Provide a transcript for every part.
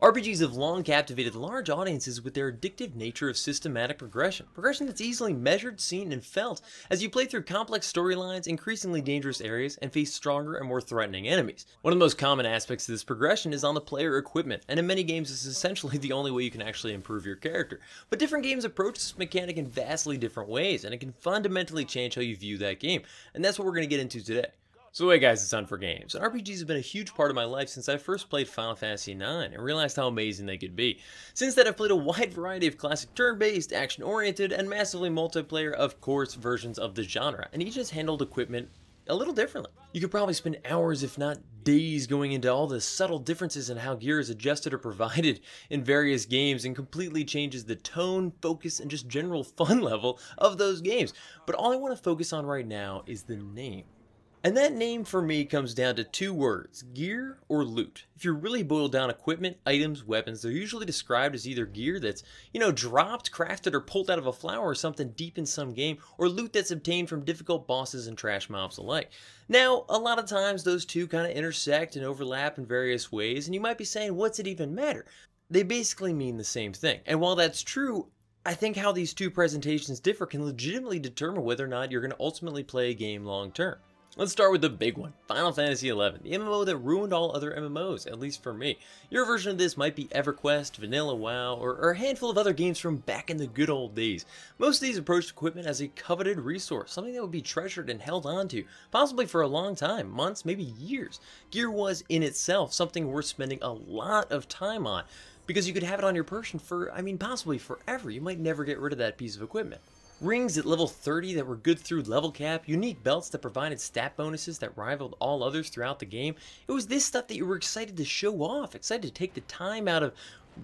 RPGs have long captivated large audiences with their addictive nature of systematic progression. Progression that's easily measured, seen, and felt as you play through complex storylines, increasingly dangerous areas, and face stronger and more threatening enemies. One of the most common aspects of this progression is on the player equipment, and in many games this is essentially the only way you can actually improve your character. But different games approach this mechanic in vastly different ways, and it can fundamentally change how you view that game, and that's what we're going to get into today. So hey guys, it's Hunt for Games, and RPGs have been a huge part of my life since I first played Final Fantasy IX and realized how amazing they could be. Since then I've played a wide variety of classic turn-based, action-oriented, and massively multiplayer, of course, versions of the genre, and each has handled equipment a little differently. You could probably spend hours, if not days, going into all the subtle differences in how gear is adjusted or provided in various games, and completely changes the tone, focus, and just general fun level of those games. But all I want to focus on right now is the name. And that name for me comes down to two words: gear or loot. If you really boil down equipment, items, weapons, they're usually described as either gear that's, dropped, crafted, or pulled out of a flower or something deep in some game, or loot that's obtained from difficult bosses and trash mobs alike. Now, a lot of times those two kind of intersect and overlap in various ways, and you might be saying, what's it even matter? They basically mean the same thing. And while that's true, I think how these two presentations differ can legitimately determine whether or not you're going to ultimately play a game long term. Let's start with the big one, Final Fantasy XI, the MMO that ruined all other MMOs, at least for me. Your version of this might be EverQuest, Vanilla WoW, or a handful of other games from back in the good old days. Most of these approached equipment as a coveted resource, something that would be treasured and held onto, possibly for a long time, months, maybe years. Gear was, in itself, something worth spending a lot of time on, because you could have it on your person for, possibly forever. You might never get rid of that piece of equipment. Rings at level 30 that were good through level cap, unique belts that provided stat bonuses that rivaled all others throughout the game. It was this stuff that you were excited to show off, excited to take the time out of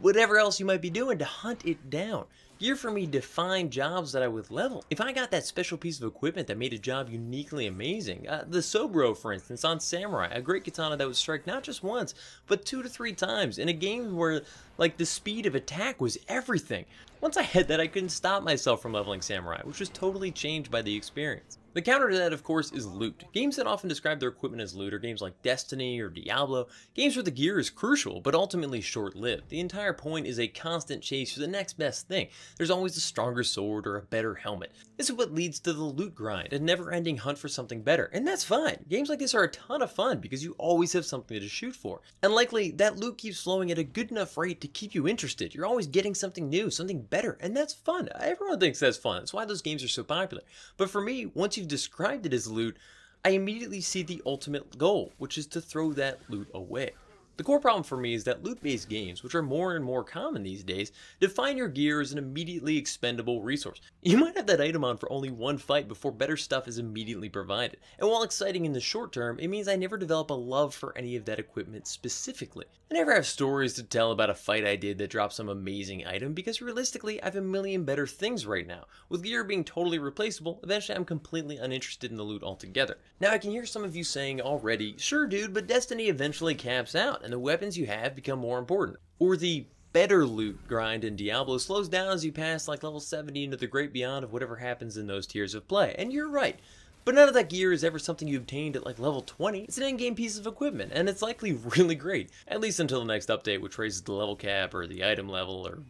whatever else you might be doing to hunt it down. Gear for me defined jobs that I would level. If I got that special piece of equipment that made a job uniquely amazing, the Sobro, for instance, on Samurai, a great katana that would strike not just once, but 2 to 3 times in a game where, the speed of attack was everything. Once I had that, I couldn't stop myself from leveling Samurai, which was totally changed by the experience. The counter to that, of course, is loot. Games that often describe their equipment as loot are games like Destiny or Diablo, games where the gear is crucial, but ultimately short-lived. The entire point is a constant chase for the next best thing. There's always a stronger sword or a better helmet. This is what leads to the loot grind, a never-ending hunt for something better, and that's fine. Games like this are a ton of fun because you always have something to shoot for. And likely, that loot keeps flowing at a good enough rate to keep you interested. You're always getting something new, something better, and that's fun. Everyone thinks that's fun. That's why those games are so popular. But for me, once you've described it as loot, I immediately see the ultimate goal, which is to throw that loot away. The core problem for me is that loot-based games, which are more and more common these days, define your gear as an immediately expendable resource. You might have that item on for only one fight before better stuff is immediately provided. And while exciting in the short term, it means I never develop a love for any of that equipment specifically. I never have stories to tell about a fight I did that dropped some amazing item because realistically, I have a million better things right now. With gear being totally replaceable, eventually I'm completely uninterested in the loot altogether. Now I can hear some of you saying already, sure dude, but Destiny eventually caps out and the weapons you have become more important. Or the better loot grind in Diablo slows down as you pass level 70 into the great beyond of whatever happens in those tiers of play. And you're right. But none of that gear is ever something you obtained at level 20. It's an in-game piece of equipment, and it's likely really great. At least until the next update, which raises the level cap or the item level or,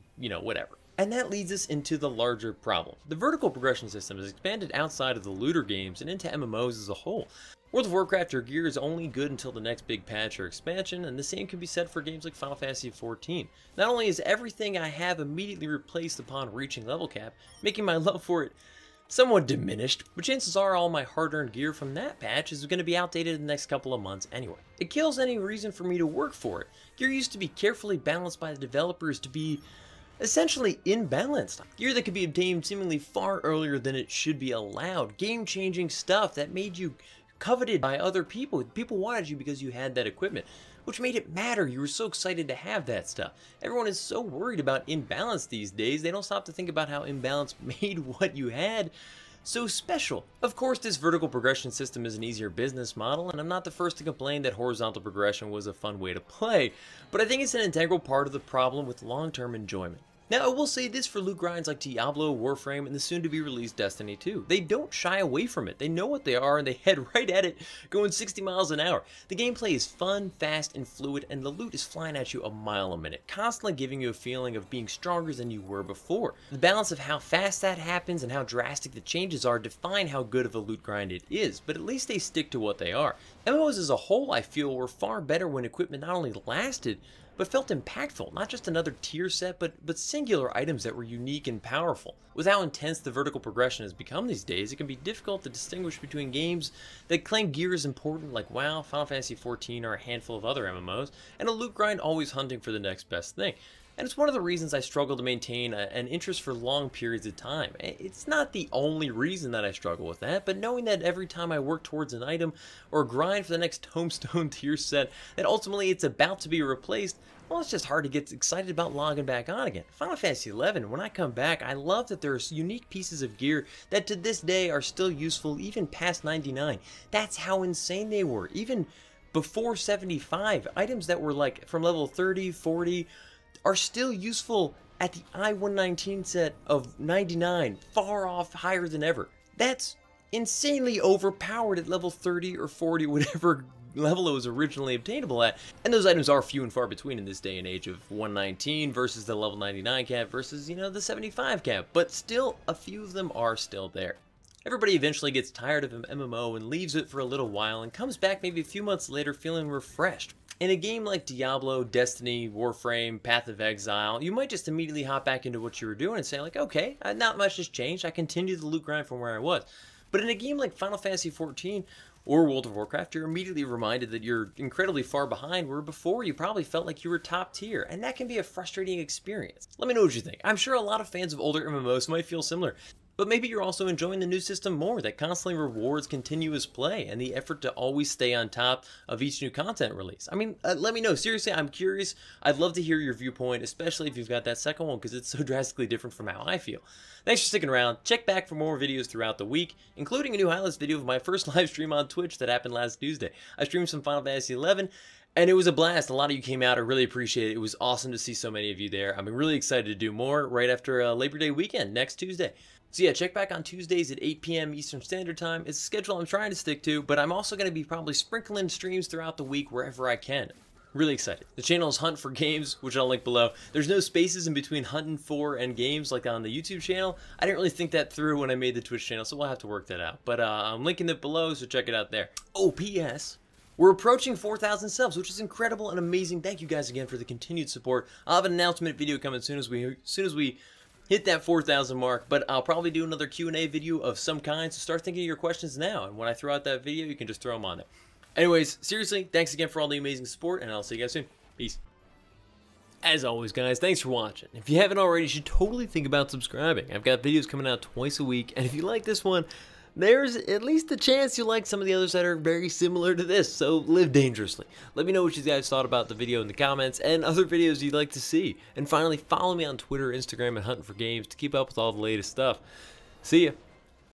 whatever. And that leads us into the larger problem. The vertical progression system has expanded outside of the looter games and into MMOs as a whole. World of Warcraft, your gear is only good until the next big patch or expansion, and the same can be said for games like Final Fantasy XIV. Not only is everything I have immediately replaced upon reaching level cap, making my love for it somewhat diminished, but chances are all my hard-earned gear from that patch is going to be outdated in the next couple of months anyway. It kills any reason for me to work for it. Gear used to be carefully balanced by the developers to be essentially imbalanced. Gear that could be obtained seemingly far earlier than it should be allowed. Game-changing stuff that made you coveted by other people. People wanted you because you had that equipment, which made it matter. You were so excited to have that stuff. Everyone is so worried about imbalance these days, they don't stop to think about how imbalance made what you had so special. Of course, this vertical progression system is an easier business model, and I'm not the first to complain that horizontal progression was a fun way to play, but I think it's an integral part of the problem with long-term enjoyment. Now, I will say this for loot grinds like Diablo, Warframe, and the soon-to-be released Destiny 2. They don't shy away from it. They know what they are, and they head right at it, going 60 miles an hour. The gameplay is fun, fast, and fluid, and the loot is flying at you a mile a minute, constantly giving you a feeling of being stronger than you were before. The balance of how fast that happens and how drastic the changes are define how good of a loot grind it is, but at least they stick to what they are. MMOs as a whole, I feel, were far better when equipment not only lasted, but felt impactful, not just another tier set, but singular items that were unique and powerful. With how intense the vertical progression has become these days, it can be difficult to distinguish between games that claim gear is important like WoW, Final Fantasy XIV, or a handful of other MMOs, and a loot grind always hunting for the next best thing. And it's one of the reasons I struggle to maintain an interest for long periods of time. It's not the only reason that I struggle with that, but knowing that every time I work towards an item or grind for the next tombstone tier set, that ultimately it's about to be replaced, well, it's just hard to get excited about logging back on again. Final Fantasy XI, when I come back, I love that there's unique pieces of gear that to this day are still useful even past 99. That's how insane they were. Even before 75, items that were like from level 30, 40, are still useful at the I-119 set of 99, far off higher than ever. That's insanely overpowered at level 30 or 40, whatever level it was originally obtainable at. And those items are few and far between in this day and age of 119 versus the level 99 cap versus, you know, the 75 cap. But still, a few of them are still there. Everybody eventually gets tired of an MMO and leaves it for a little while and comes back maybe a few months later feeling refreshed. In a game like Diablo, Destiny, Warframe, Path of Exile, you might just immediately hop back into what you were doing and say like, okay, not much has changed, I continue the loot grind from where I was. But in a game like Final Fantasy XIV or World of Warcraft, you're immediately reminded that you're incredibly far behind where before you probably felt like you were top tier, and that can be a frustrating experience. Let me know what you think. I'm sure a lot of fans of older MMOs might feel similar. But maybe you're also enjoying the new system more that constantly rewards continuous play and the effort to always stay on top of each new content release. I mean, let me know. Seriously, I'm curious. I'd love to hear your viewpoint, especially if you've got that second one, because it's so drastically different from how I feel. Thanks for sticking around. Check back for more videos throughout the week, including a new highlights video of my first live stream on Twitch that happened last Tuesday. I streamed some Final Fantasy XI, and it was a blast. A lot of you came out. I really appreciate it. It was awesome to see so many of you there. I'm really excited to do more right after Labor Day weekend, next Tuesday. So yeah, check back on Tuesdays at 8 p.m. Eastern Standard Time. It's a schedule I'm trying to stick to, but I'm also going to be probably sprinkling streams throughout the week wherever I can. Really excited. The channel is Hunt for Games, which I'll link below. There's no spaces in between Huntin for and games like on the YouTube channel. I didn't really think that through when I made the Twitch channel, so we'll have to work that out. But I'm linking it below, so check it out there. Oh, P.S. We're approaching 4,000 subs, which is incredible and amazing. Thank you guys again for the continued support. I'll have an announcement video coming as soon as we hit that 4,000 mark, but I'll probably do another Q&A video of some kind, so start thinking of your questions now, and when I throw out that video, you can just throw them on there. Anyways, seriously, thanks again for all the amazing support, and I'll see you guys soon. Peace. As always, guys, thanks for watching. If you haven't already, you should totally think about subscribing. I've got videos coming out twice a week, and if you like this one, there's at least a chance you like some of the others that are very similar to this, so live dangerously. Let me know what you guys thought about the video in the comments and other videos you'd like to see. And finally, follow me on Twitter, Instagram, and Huntin for Games to keep up with all the latest stuff. See ya.